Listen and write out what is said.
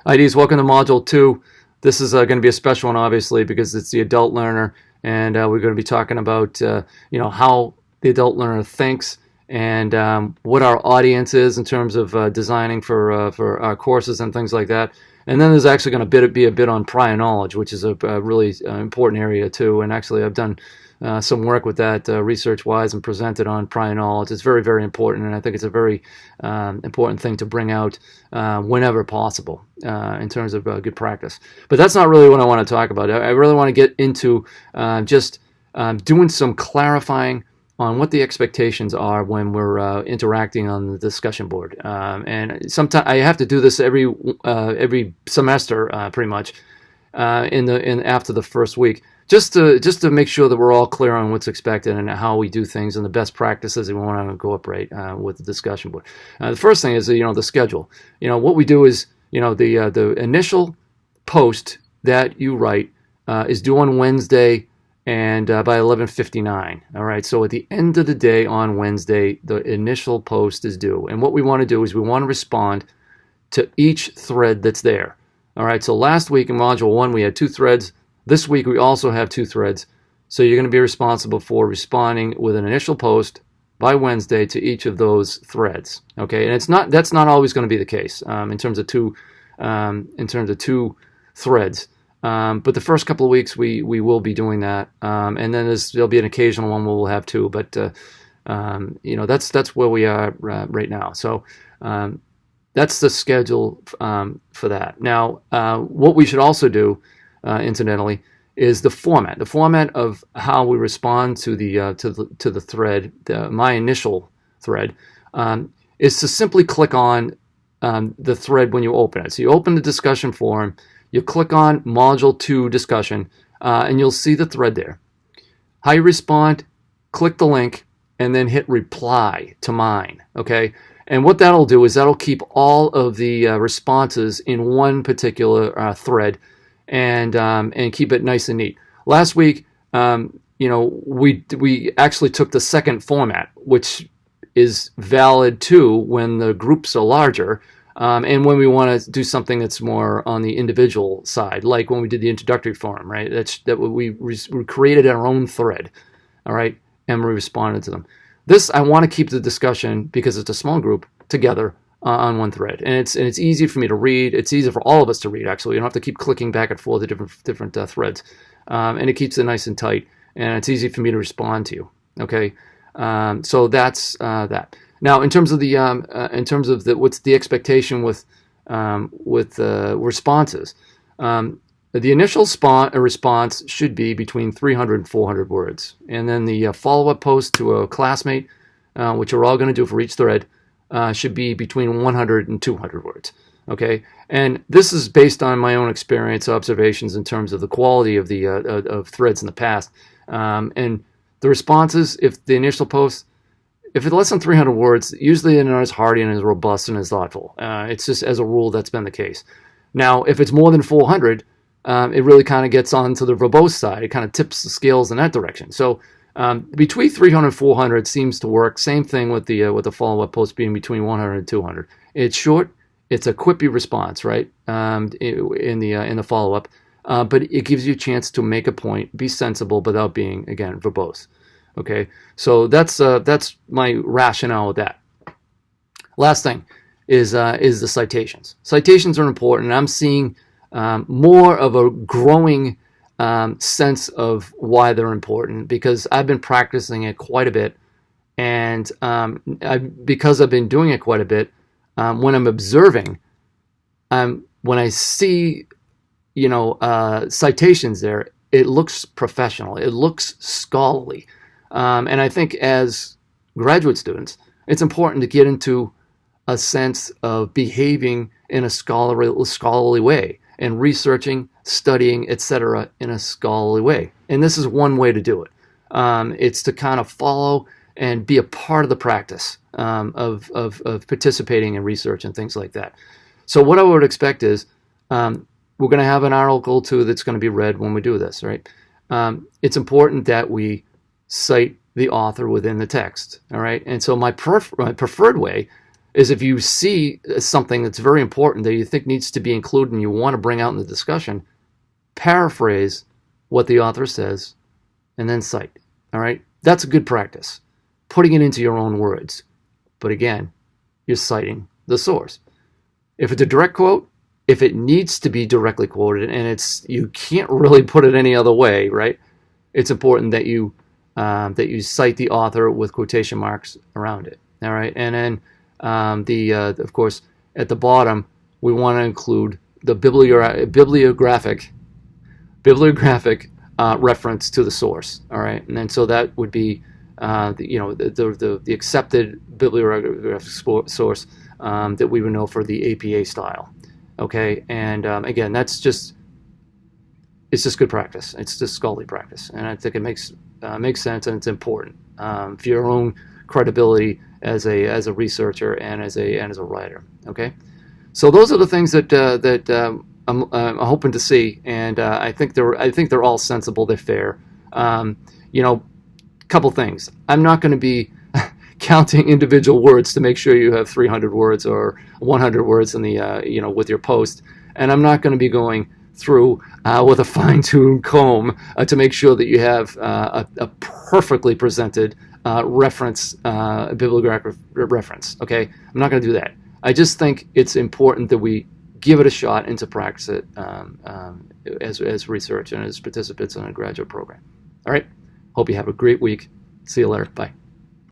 IDs, welcome to Module 2. This is going to be a special one, obviously, because it's the adult learner, and we're going to be talking about how the adult learner thinks and what our audience is in terms of designing for our courses and things like that. And then there's actually going to be a bit on prior knowledge, which is a really important area too. And actually, I've done some work with that research-wise and presented on prior knowledge. It's very, very important, and I think it's a very important thing to bring out whenever possible in terms of good practice. But that's not really what I want to talk about. I really want to get into just doing some clarifying on what the expectations are when we're interacting on the discussion board. And sometimes I have to do this every semester, pretty much, after the first week, just to make sure that we're all clear on what's expected and how we do things and the best practices that we want to incorporate with the discussion board. The first thing is the schedule. What we do is the initial post that you write is due on Wednesday and by 11:59. All right, so at the end of the day on Wednesday, the initial post is due, and what we want to do is we want to respond to each thread that's there. All right, so last week in Module 1 we had 2 threads. This week we also have 2 threads, so you're going to be responsible for responding with an initial post by Wednesday to each of those threads. Okay, and that's not always going to be the case in terms of two threads. But the first couple of weeks we will be doing that, and then there'll be an occasional one where we'll have 2. But that's where we are right now. So that's the schedule for that. Now, what we should also do, incidentally, is the format of how we respond to the thread, my initial thread, is to simply click on the thread when you open it. So you open the discussion forum, you click on Module 2 discussion, and you'll see the thread there. How you respond, click the link, and then hit reply to mine. Okay. And what that'll do is that'll keep all of the responses in one particular thread, and keep it nice and neat. Last week, we actually took the second format, which is valid too when the groups are larger, and when we want to do something that's more on the individual side, like when we did the introductory forum, right? We created our own thread, all right, and we responded to them. This, I want to keep the discussion, because it's a small group, together on one thread, and it's easy for me to read. It's easy for all of us to read. Actually, you don't have to keep clicking back and forth to different threads, and it keeps it nice and tight, and it's easy for me to respond to you. Okay, so that's that. Now, in terms of what's the expectation with responses, the initial response should be between 300 and 400 words, and then the follow-up post to a classmate, which we're all going to do for each thread, should be between 100 and 200 words. Okay, and this is based on my own experience, observations in terms of the quality of the of threads in the past, and the responses. If the initial post, if it's less than 300 words, usually they're not as hearty and as robust and as thoughtful. It's just, as a rule, that's been the case. Now, if it's more than 400, it really kind of gets on to the verbose side. It kind of tips the scales in that direction. So between 300 and 400 seems to work. Same thing with the follow-up post being between 100 and 200. It's short. It's a quippy response, right? In the follow-up, but it gives you a chance to make a point, be sensible, without being, again, verbose. Okay, so that's my rationale with that. Last thing is the citations. Citations are important, and I'm seeing more of a growing sense of why they're important, because I've been practicing it quite a bit, and because I've been doing it quite a bit, when I'm observing, when I see citations there, it looks professional, it looks scholarly. And I think as graduate students, it's important to get into a sense of behaving in a scholarly way, and researching, studying, etc. in a scholarly way. And this is one way to do it. It's to kind of follow and be a part of the practice of participating in research and things like that. So what I would expect is we're going to have an article too that's going to be read when we do this, right? It's important that we cite the author within the text, all right? And so my preferred way is if you see something that's very important that you think needs to be included and you want to bring out in the discussion, paraphrase what the author says and then cite. All right? That's a good practice, putting it into your own words. But again, you're citing the source. If it's a direct quote, if it needs to be directly quoted and you can't really put it any other way, right? It's important that you cite the author with quotation marks around it. All right, and then of course, at the bottom, we want to include the bibliographic reference to the source. All right, and then so that would be the accepted bibliographic source that we would know for the APA style. Okay, and again, it's just good practice. It's just scholarly practice, and I think it makes sense, and it's important for your own credibility as a researcher and as a writer. Okay, so those are the things that I'm hoping to see, and I think they're all sensible. They're fair. Couple things. I'm not going to be counting individual words to make sure you have 300 words or 100 words in the with your post, and I'm not going to be going through with a fine-tuned comb to make sure that you have a perfectly presented bibliographic reference. Okay, I'm not going to do that. I just think it's important that we give it a shot and to practice it as research and as participants in a graduate program. All right. Hope you have a great week. See you later. Bye.